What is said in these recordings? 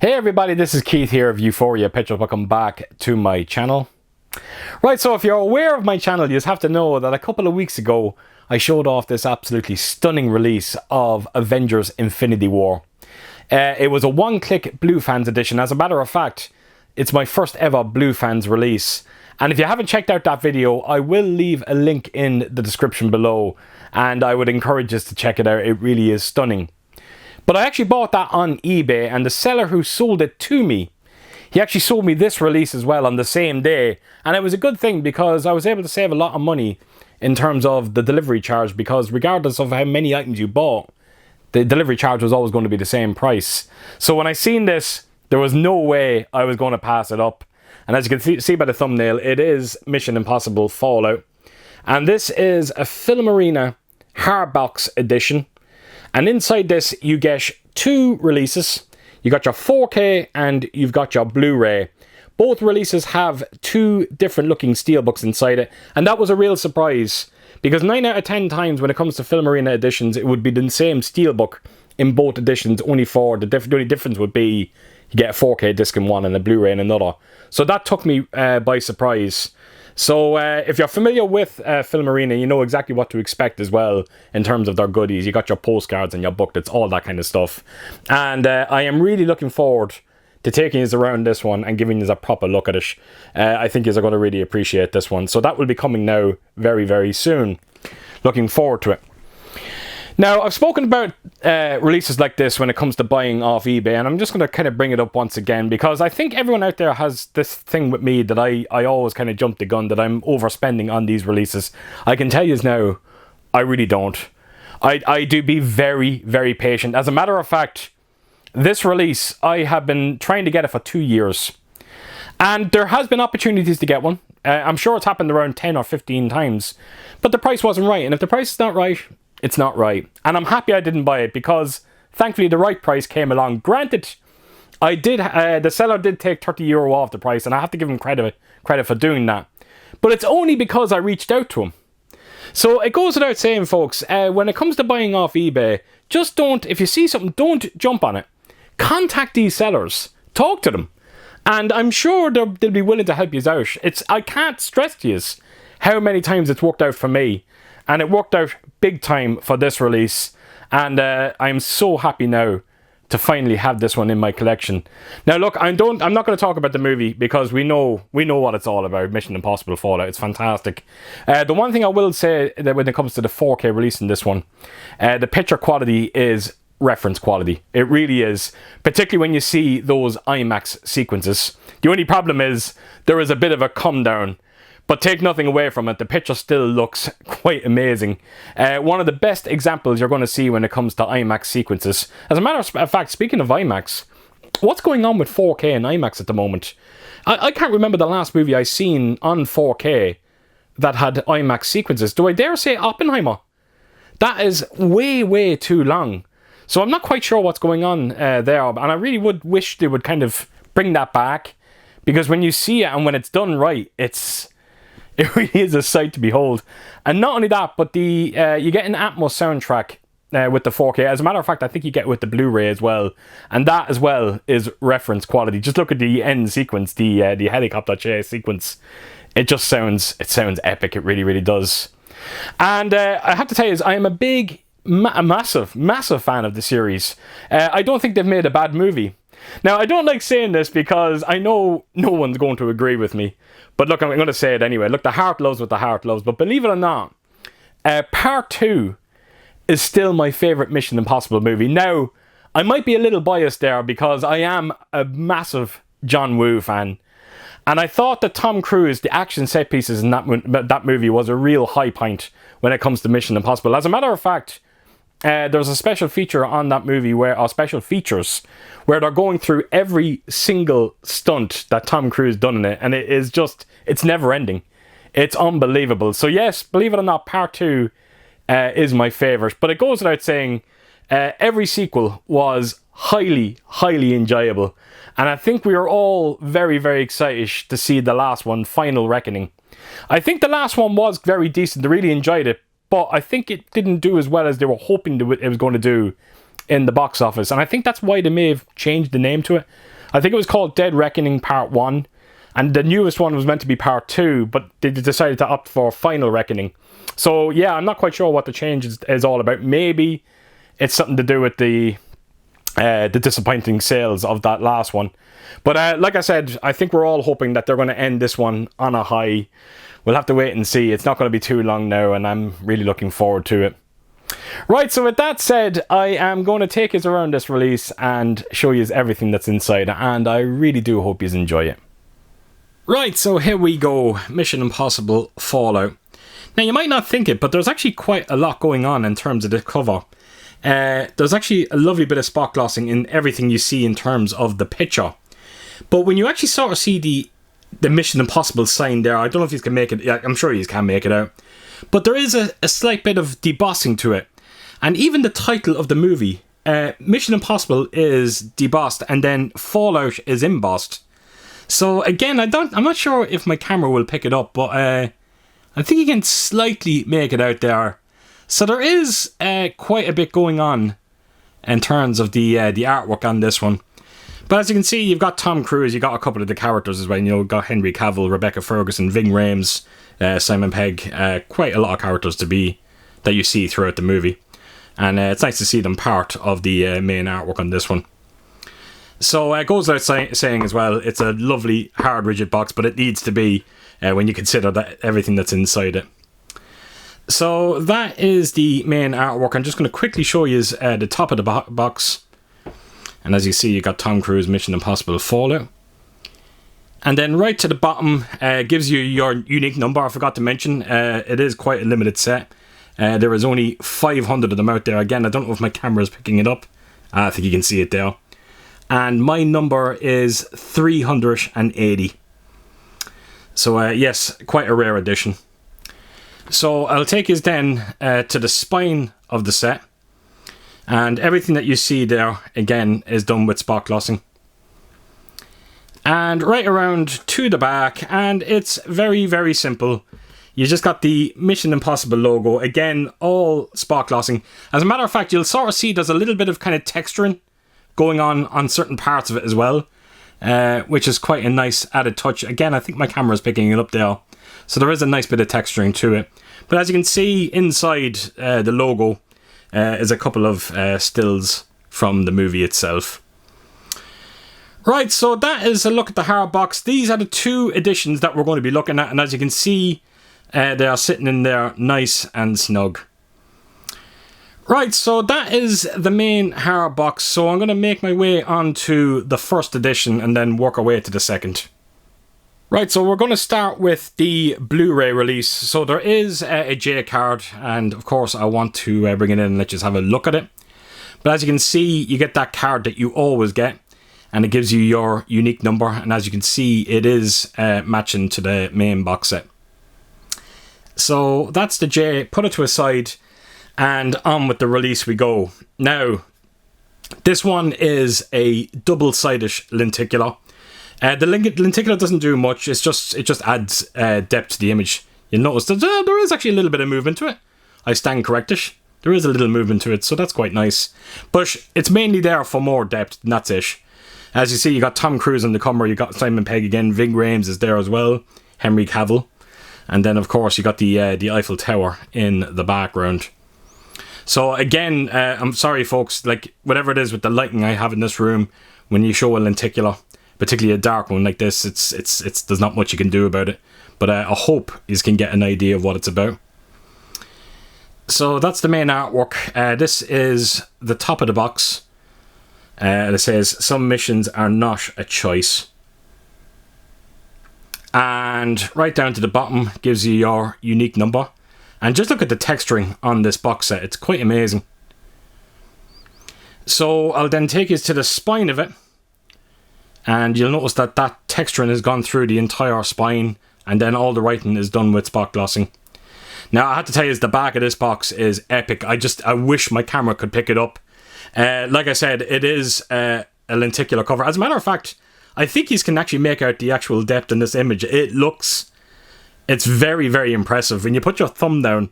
Hey everybody, this is Keith here of Euphoria Pictures. Welcome back to my channel. Right, so if you're aware of my channel, you just have to know that a couple of weeks ago I showed off this absolutely stunning release of Avengers Infinity War. It was a one-click Blue Fans edition. As a matter of fact, it's my first ever Blue Fans release. And if you haven't checked out that video, I will leave a link in the description below. And I would encourage you to check it out. It really is stunning. But I actually bought that on eBay, and the seller who sold it to me, he actually sold me this release as well on the same day. And it was a good thing because I was able to save a lot of money in terms of the delivery charge, because regardless of how many items you bought, the delivery charge was always going to be the same price. So when I seen this, there was no way I was going to pass it up. And as you can see by the thumbnail, it is Mission Impossible Fallout. And this is a Filmarena Hardbox edition. And inside this, you get two releases. You got your 4K and you've got your Blu-ray. Both releases have two different looking steelbooks inside it. And that was a real surprise, because 9 out of 10 times when it comes to Filmarena editions, it would be the same steelbook in both editions. The only difference would be you get a 4K disc in one and a Blu-ray in another. So that took me by surprise. So if you're familiar with Filmarena, you know exactly what to expect as well in terms of their goodies. You got your postcards and your booklets, all that kind of stuff. And I am really looking forward to taking you around this one and giving you a proper look at it. I think you're going to really appreciate this one. So that will be coming now very, very soon. Looking forward to it. Now, I've spoken about releases like this when it comes to buying off eBay, and I'm just going to kind of bring it up once again, because I think everyone out there has this thing with me that I always kind of jump the gun, that I'm overspending on these releases. I can tell you now, I really don't. I do be very, very patient. As a matter of fact, this release, I have been trying to get it for 2 years. And there has been opportunities to get one. I'm sure it's happened around 10 or 15 times. But the price wasn't right, and if the price is not right, it's not right. And I'm happy I didn't buy it, because thankfully the right price came along. Granted, the seller did take €30 off the price, and I have to give him credit for doing that. But it's only because I reached out to him. So it goes without saying, folks, when it comes to buying off eBay, just don't, if you see something, don't jump on it. Contact these sellers. Talk to them. And I'm sure they'll be willing to help you out. I can't stress to you how many times it's worked out for me. And it worked out big time for this release. And I'm so happy now to finally have this one in my collection. Now look, I'm not going to talk about the movie, because we know what it's all about. Mission Impossible Fallout. It's fantastic. The one thing I will say, that when it comes to the 4K release in this one, the picture quality is reference quality. It really is. Particularly when you see those IMAX sequences. The only problem is there is a bit of a come down. But take nothing away from it, the picture still looks quite amazing. One of the best examples you're going to see when it comes to IMAX sequences. As a matter of fact, speaking of IMAX, what's going on with 4K and IMAX at the moment? I can't remember the last movie I seen on 4K that had IMAX sequences. Do I dare say Oppenheimer? That is way, way too long. So I'm not quite sure what's going on there. And I really would wish they would kind of bring that back. Because when you see it and when it's done right, it really is a sight to behold. And not only that, but you get an Atmos soundtrack with the 4K. As a matter of fact, I think you get it with the Blu-ray as well. And that as well is reference quality. Just look at the end sequence, the helicopter chase sequence. It just sounds epic. It really, really does. And I have to tell you, I am a massive fan of the series. I don't think they've made a bad movie. Now, I don't like saying this because I know no one's going to agree with me. But look, I'm going to say it anyway. Look, the heart loves what the heart loves. But believe it or not, Part 2 is still my favourite Mission Impossible movie. Now, I might be a little biased there because I am a massive John Woo fan. And I thought that Tom Cruise, the action set pieces in that movie was a real high point when it comes to Mission Impossible. As a matter of fact, there's a special feature on that movie or special features where they're going through every single stunt that Tom Cruise done in it, and it's never ending. It's unbelievable. So yes, believe it or not, Part 2 is my favourite. But it goes without saying, every sequel was highly, highly enjoyable. And I think we are all very, very excited to see the last one, Final Reckoning. I think the last one was very decent. I really enjoyed it. But I think it didn't do as well as they were hoping it was going to do in the box office. And I think that's why they may have changed the name to it. I think it was called Dead Reckoning Part 1. And the newest one was meant to be Part 2, but they decided to opt for Final Reckoning. So yeah, I'm not quite sure what the change is all about. Maybe it's something to do with the disappointing sales of that last one. But like I said, I think we're all hoping that they're going to end this one on a high. We'll have to wait and see. It's not going to be too long now, and I'm really looking forward to it. Right, so with that said, I am going to take you around this release and show you everything that's inside, and I really do hope you enjoy it. Right, so here we go. Mission Impossible Fallout. Now, you might not think it, but there's actually quite a lot going on in terms of the cover. There's actually a lovely bit of spot glossing in everything you see in terms of the picture. But when you actually sort of see the Mission Impossible sign there, I don't know if you can make it. Yeah, I'm sure you can make it out. But there is a slight bit of debossing to it. And even the title of the movie, Mission Impossible, is debossed, and then Fallout is embossed. So again, I'm not sure if my camera will pick it up, but I think you can slightly make it out there. So there is quite a bit going on in terms of the artwork on this one. But as you can see, you've got Tom Cruise, you've got a couple of the characters as well. You've got Henry Cavill, Rebecca Ferguson, Ving Rhames, Simon Pegg. Quite a lot of characters that you see throughout the movie. And it's nice to see them part of the main artwork on this one. So it goes without saying as well, it's a lovely, hard, rigid box, but it needs to be when you consider that everything that's inside it. So that is the main artwork. I'm just going to quickly show you the top of the box. And as you see, you got Tom Cruise, Mission Impossible Fallout. And then right to the bottom gives you your unique number. I forgot to mention, it is quite a limited set. There is only 500 of them out there. Again, I don't know if my camera is picking it up. I think you can see it there. And my number is 380. So yes, quite a rare edition. So I'll take you then to the spine of the set. And everything that you see there, again, is done with spot glossing. And right around to the back, and it's very, very simple. You just got the Mission Impossible logo. Again, all spot glossing. As a matter of fact, you'll sort of see there's a little bit of kind of texturing going on certain parts of it as well, which is quite a nice added touch. Again, I think my camera is picking it up there, so there is a nice bit of texturing to it. But as you can see inside the logo is a couple of stills from the movie itself. Right, so that is a look at the Hardbox. These are the two editions that we're going to be looking at, and as you can see, they are sitting in there nice and snug. Right, so that is the main Hardbox. So I'm going to make my way onto the first edition and then work our way to the second. Right, so we're going to start with the Blu-ray release. So there is a J card, and of course I want to bring it in and let you have a look at it. But as you can see, you get that card that you always get, and it gives you your unique number. And as you can see, it is matching to the main box set. So that's the J. Put it to a side. And on with the release we go. Now, this one is a double-sided lenticular. The lenticular doesn't do much. It just adds depth to the image. You'll notice that there is actually a little bit of movement to it. I stand corrected. There is a little movement to it, so that's quite nice. But it's mainly there for more depth, and that's it. As you see, you got Tom Cruise on the cover. You got Simon Pegg again. Ving Rhames is there as well. Henry Cavill. And then, of course, you got the Eiffel Tower in the background. So again, I'm sorry folks, like whatever it is with the lighting I have in this room, when you show a lenticular, particularly a dark one like this, it's there's not much you can do about it. But I hope you can get an idea of what it's about. So that's the main artwork. This is the top of the box. It says, some missions are not a choice. And right down to the bottom gives you your unique number. And just look at the texturing on this box set. It's quite amazing. So I'll then take you to the spine of it. And you'll notice that that texturing has gone through the entire spine. And then all the writing is done with spot glossing. Now, I have to tell you, the back of this box is epic. I wish my camera could pick it up. Like I said, it is a lenticular cover. As a matter of fact, I think you can actually make out the actual depth in this image. It's very, very impressive. When you put your thumb down,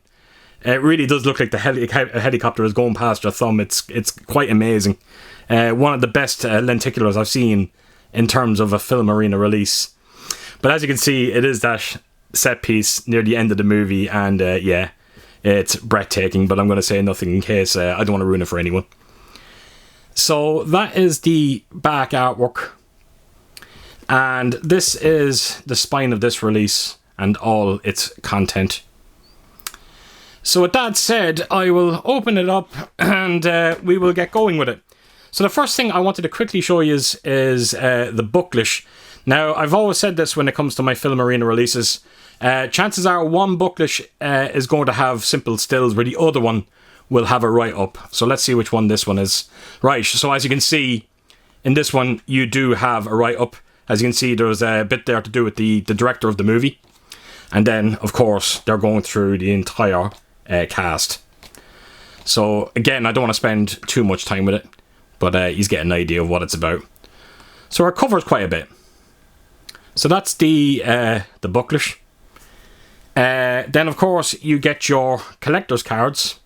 it really does look like a helicopter is going past your thumb. It's quite amazing. One of the best lenticulars I've seen in terms of a Filmarena release. But as you can see, it is that set piece near the end of the movie, and yeah, it's breathtaking, but I'm going to say nothing in case I don't want to ruin it for anyone. So that is the back artwork, and this is the spine of this release and all its content. So with that said, I will open it up and we will get going with it. So the first thing I wanted to quickly show you is the booklet. Now, I've always said this when it comes to my Filmarena releases. Chances are one booklet is going to have simple stills, where the other one will have a write-up. So let's see which one this one is. Right, so as you can see, in this one, you do have a write-up. As you can see, there's a bit there to do with the director of the movie. And then, of course, they're going through the entire cast. So, again, I don't want to spend too much time with it, but you get an idea of what it's about. So it covers quite a bit. So that's the booklet. Then, of course, you get your collector's cards.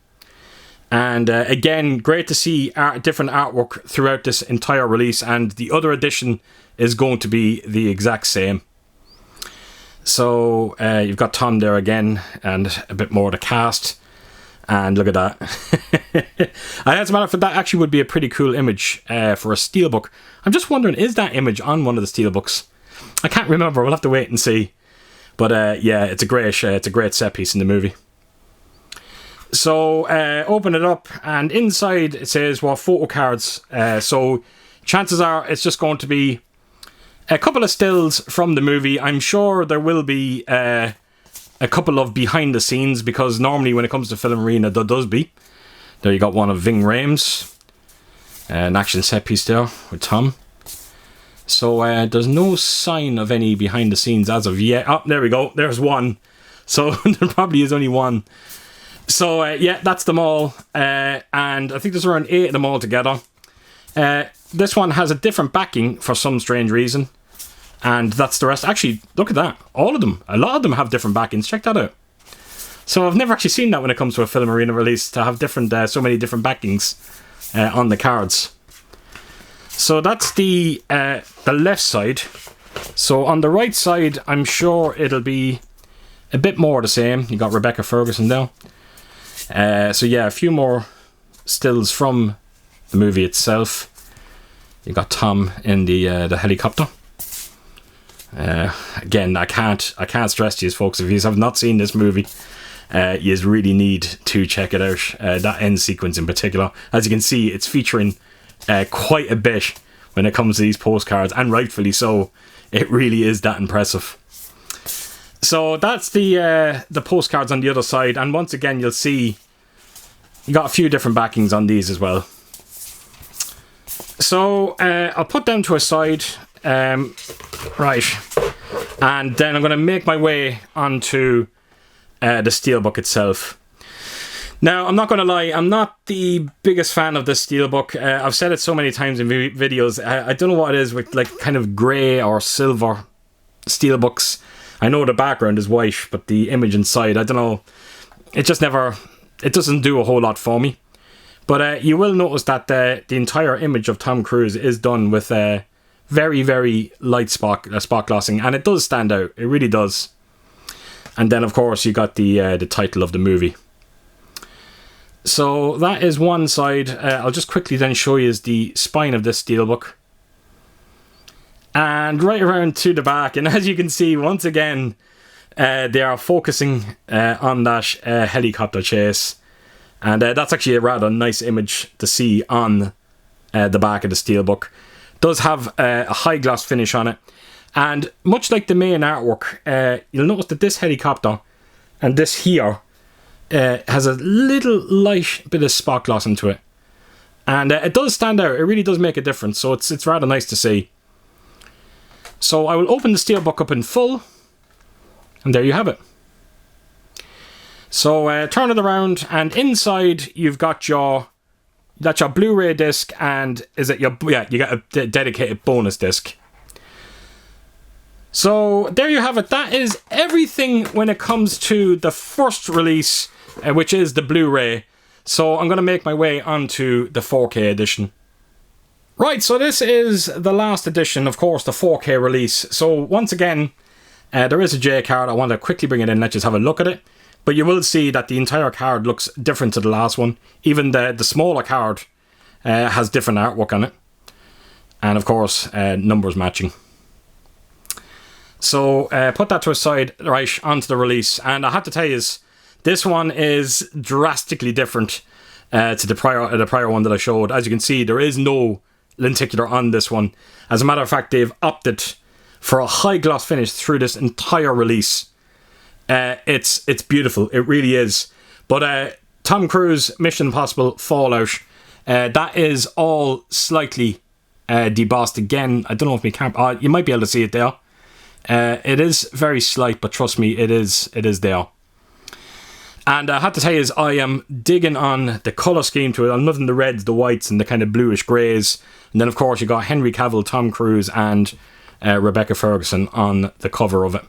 And again, great to see different artwork throughout this entire release. And the other edition is going to be the exact same. So you've got Tom there again, and a bit more of the cast. And look at that. And as a matter of fact, that actually would be a pretty cool image for a steelbook. I'm just wondering, is that image on one of the steelbooks? I can't remember. We'll have to wait and see. But yeah, it's a great set piece in the movie. So open it up, and inside it says, well, photo cards. So chances are it's just going to be a couple of stills from the movie. I'm sure there will be a couple of behind the scenes, because normally when it comes to Filmarena, there does be. There you got one of Ving Rhames, an action set piece there with Tom. So there's no sign of any behind the scenes as of yet. Oh, there we go. There's one. So there probably is only one. So yeah, that's them all. And I think there's around 8 of them all together. This one has a different backing for some strange reason. And that's the rest. Actually, look at that. All of them. A lot of them have different backings. Check that out. So I've never actually seen that when it comes to a Filmarena release, to have different, so many different backings on the cards. So that's the left side. So on the right side, I'm sure it'll be a bit more the same. You got Rebecca Ferguson now. So yeah, a few more stills from the movie itself. You got Tom in the helicopter. Again, I can't stress to you folks, if you have not seen this movie, you really need to check it out. That end sequence in particular, as you can see, it's featuring quite a bit when it comes to these postcards, and rightfully so. It really is that impressive. So that's the postcards on the other side, and once again you'll see you got a few different backings on these as well. So I'll put them to a side, right, and then I'm going to make my way onto the steelbook itself. Now, I'm not going to lie, I'm not the biggest fan of this steelbook. I've said it so many times in videos. I don't know what it is with like kind of grey or silver steelbooks. I know the background is white, but the image inside, I don't know. It just never, it doesn't do a whole lot for me. But you will notice that the entire image of Tom Cruise is done with very, very light spot glossing, and it does stand out. It really does. And then, of course, you got the title of the movie. So that is one side. I'll just quickly then show you the spine of this steelbook. And right around to the back. And as you can see, once again, they are focusing on that helicopter chase. And that's actually a rather nice image to see on the back of the steelbook. Does have a high gloss finish on it. And much like the main artwork, you'll notice that this helicopter and this here has a little light bit of spot gloss into it. And it does stand out. It really does make a difference. So it's rather nice to see. So I will open the steelbook up in full. And there you have it. So turn it around, and inside you've got your Blu-ray disc, and is it you got a dedicated bonus disc. So there you have it. That is everything when it comes to the first release, which is the Blu-ray. So I'm going to make my way onto the 4K edition. Right, so this is the last edition, of course, the 4K release. So once again, there is a J card. I want to quickly bring it in, let you have a look at it. But you will see that the entire card looks different to the last one. Even the smaller card has different artwork on it. And of course, numbers matching. So put that to a side, right, onto the release. And I have to tell you, this one is drastically different to the prior one that I showed. As you can see, there is no lenticular on this one. As a matter of fact, they've opted for a high gloss finish through this entire release. It's beautiful, it really is. But Tom Cruise Mission Impossible Fallout, that is all slightly debossed again. I don't know if we can. You might be able to see it there. It is very slight, but trust me, it is there. And I have to tell you, I am digging on the colour scheme to it. I'm loving the reds, the whites, and the kind of bluish greys. And then, of course, you got Henry Cavill, Tom Cruise, and Rebecca Ferguson on the cover of it.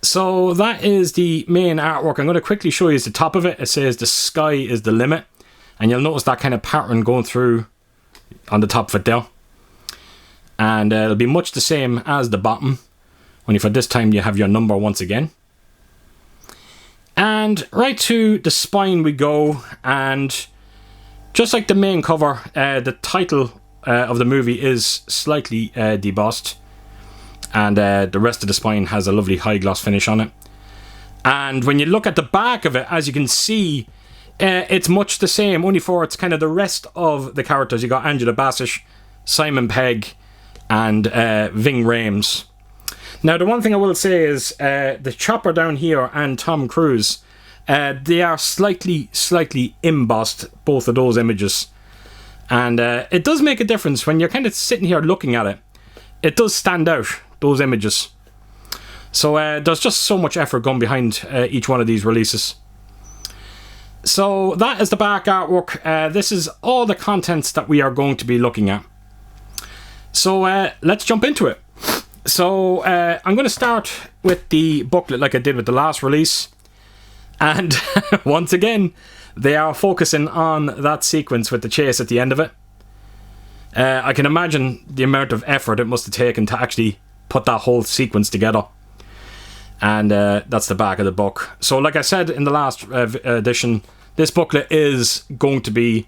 So that is the main artwork. I'm going to quickly show you the top of it. It says the sky is the limit. And you'll notice that kind of pattern going through on the top of it there. And it'll be much the same as the bottom. Only for this time you have your number once again. And right to the spine we go, and just like the main cover, the title of the movie is slightly debossed, and the rest of the spine has a lovely high gloss finish on it. And when you look at the back of it, as you can see, it's much the same, only for it's kind of the rest of the characters. You got Angela Bassett, Simon Pegg, and Ving Rhames. Now, the one thing I will say is the chopper down here and Tom Cruise, they are slightly embossed, both of those images. And it does make a difference when you're kind of sitting here looking at it. It does stand out, those images. So there's just so much effort going behind each one of these releases. So that is the back artwork. This is all the contents that we are going to be looking at. So let's jump into it. So I'm going to start with the booklet like I did with the last release. And once again, they are focusing on that sequence with the chase at the end of it. I can imagine the amount of effort it must have taken to actually put that whole sequence together. And that's the back of the book. So like I said in the last edition, this booklet is going to be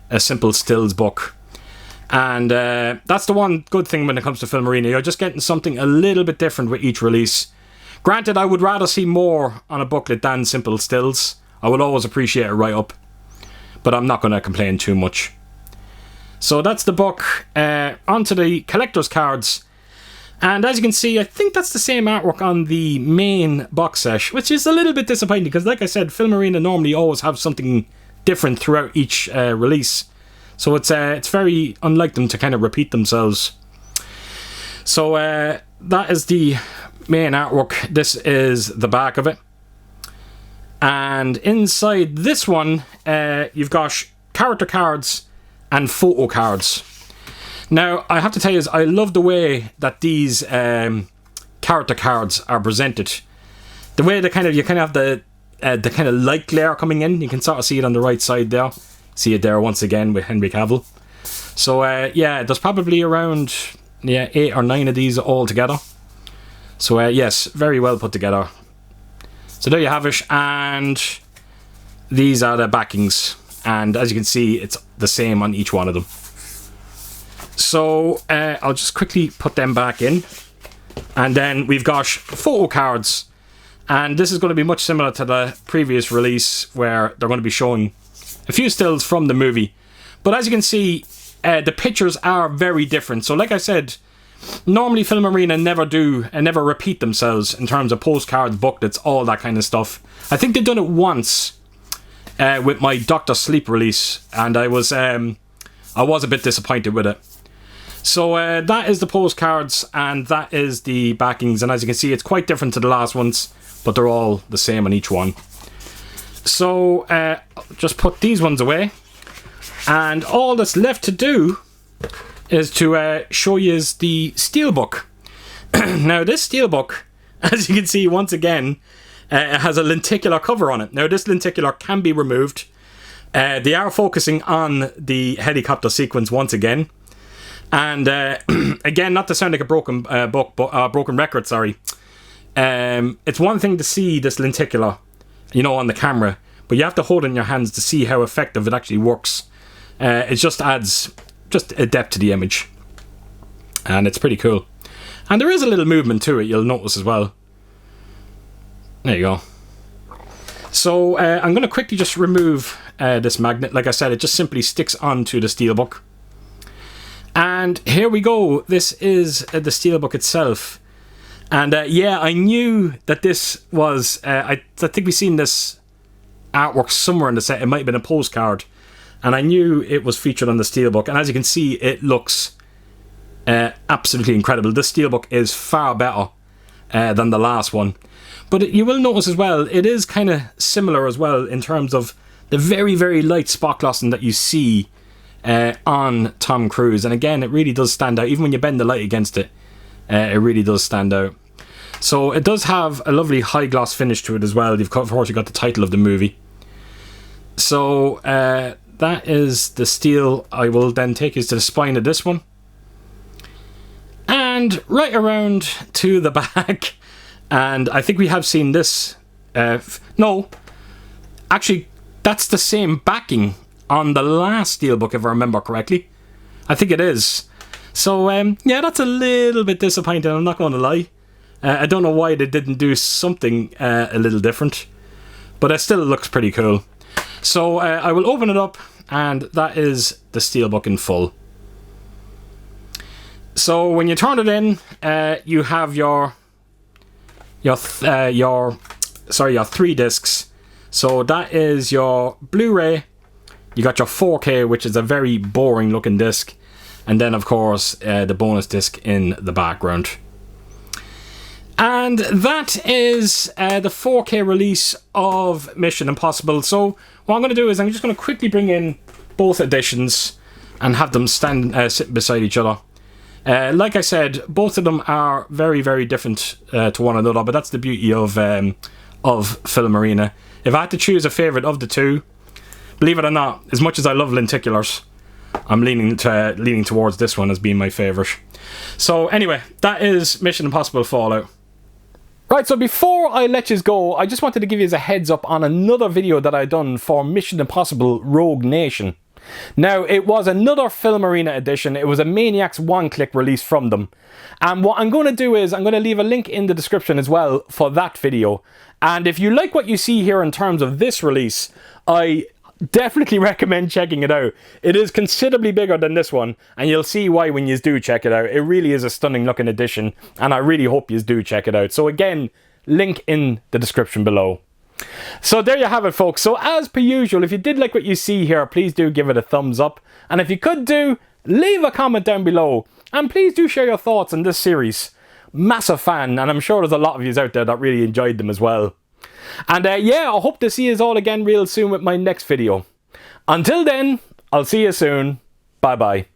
a simple stills book. And that's the one good thing when it comes to Filmarena. You're just getting something a little bit different with each release. Granted, I would rather see more on a booklet than simple stills. I would always appreciate a write-up. But I'm not going to complain too much. So that's the book. Onto the collector's cards. And as you can see, I think that's the same artwork on the main box set, which is a little bit disappointing because, like I said, Filmarena normally always have something different throughout each release. So it's very unlike them to kind of repeat themselves. So that is the main artwork. This is the back of it. And inside this one, you've got character cards and photo cards. Now, I have to tell you, I love the way that these character cards are presented. The way you kind of have the kind of light glare coming in. You can sort of see it on the right side there. See it there once again with Henry Cavill. So yeah, there's probably around 8 or 9 of these all together. So yes, very well put together. So there you have it, and these are the backings, and as you can see, it's the same on each one of them. So I'll just quickly put them back in, and then we've got photo cards, and this is going to be much similar to the previous release where they're going to be showing a few stills from the movie. But as you can see, the pictures are very different. So like I said, normally Filmarena never repeat themselves in terms of postcards, booklets, all that kind of stuff. I think they've done it once with my Dr. Sleep release, and I was a bit disappointed with it. So that is the postcards, and that is the backings, and as you can see, it's quite different to the last ones, but they're all the same on each one. So just put these ones away, and all that's left to do is to show you the steelbook. Now this steelbook, as you can see once again, it has a lenticular cover on it. Now this lenticular can be removed, They are focusing on the helicopter sequence once again. And again, not to sound like a broken broken record, sorry. It's one thing to see this lenticular, you know, on the camera, but you have to hold it in your hands to see how effective it actually works. It just adds a depth to the image, and it's pretty cool. And there is a little movement to it, you'll notice as well. There you go. So I'm going to quickly just remove this magnet. Like I said, it just simply sticks onto the steelbook. And here we go. This is the steelbook itself. And yeah, I knew that this was... I think we've seen this artwork somewhere in the set. It might have been a postcard. And I knew it was featured on the steelbook. And as you can see, it looks absolutely incredible. This steelbook is far better than the last one. But you will notice as well, it is kind of similar as well in terms of the very, very light spot glossing that you see on Tom Cruise. And again, it really does stand out. Even when you bend the light against it, it really does stand out. So it does have a lovely high gloss finish to it as well. Of course, you got the title of the movie. So that is the steel. I will then take you to the spine of this one. And right around to the back. And I think we have seen this. No, actually, that's the same backing on the last steelbook, if I remember correctly. I think it is. So, yeah, that's a little bit disappointing, I'm not going to lie. I don't know why they didn't do something a little different. But it still looks pretty cool. So, I will open it up, and that is the steelbook in full. So, when you turn it in, you have your 3 discs. So that is your Blu-ray. You got your 4K, which is a very boring looking disc, and then of course the bonus disc in the background. And that is the 4K release of Mission Impossible. So what I'm going to do is I'm just going to quickly bring in both editions and have them sitting beside each other. Like I said, both of them are very, very different to one another, but that's the beauty of Filmarena. If I had to choose a favourite of the two, believe it or not, as much as I love lenticulars, I'm leaning towards this one as being my favourite. So anyway, that is Mission Impossible Fallout. Right, so before I let you go, I just wanted to give you a heads up on another video that I done for Mission Impossible Rogue Nation. Now, it was another Filmarena edition. It was a Maniacs one-click release from them. And what I'm going to do is I'm going to leave a link in the description as well for that video. And if you like what you see here in terms of this release, I definitely recommend checking it out. It is considerably bigger than this one, and you'll see why when you do check it out. It really is a stunning looking edition, and I really hope you do check it out. So again, link in the description below. So there you have it, folks. So as per usual, if you did like what you see here, please do give it a thumbs up. And if you could do, leave a comment down below. And please do share your thoughts on this series. Massive fan, and I'm sure there's a lot of you out there that really enjoyed them as well. And yeah, I hope to see you all again real soon with my next video. Until then, I'll see you soon. Bye bye.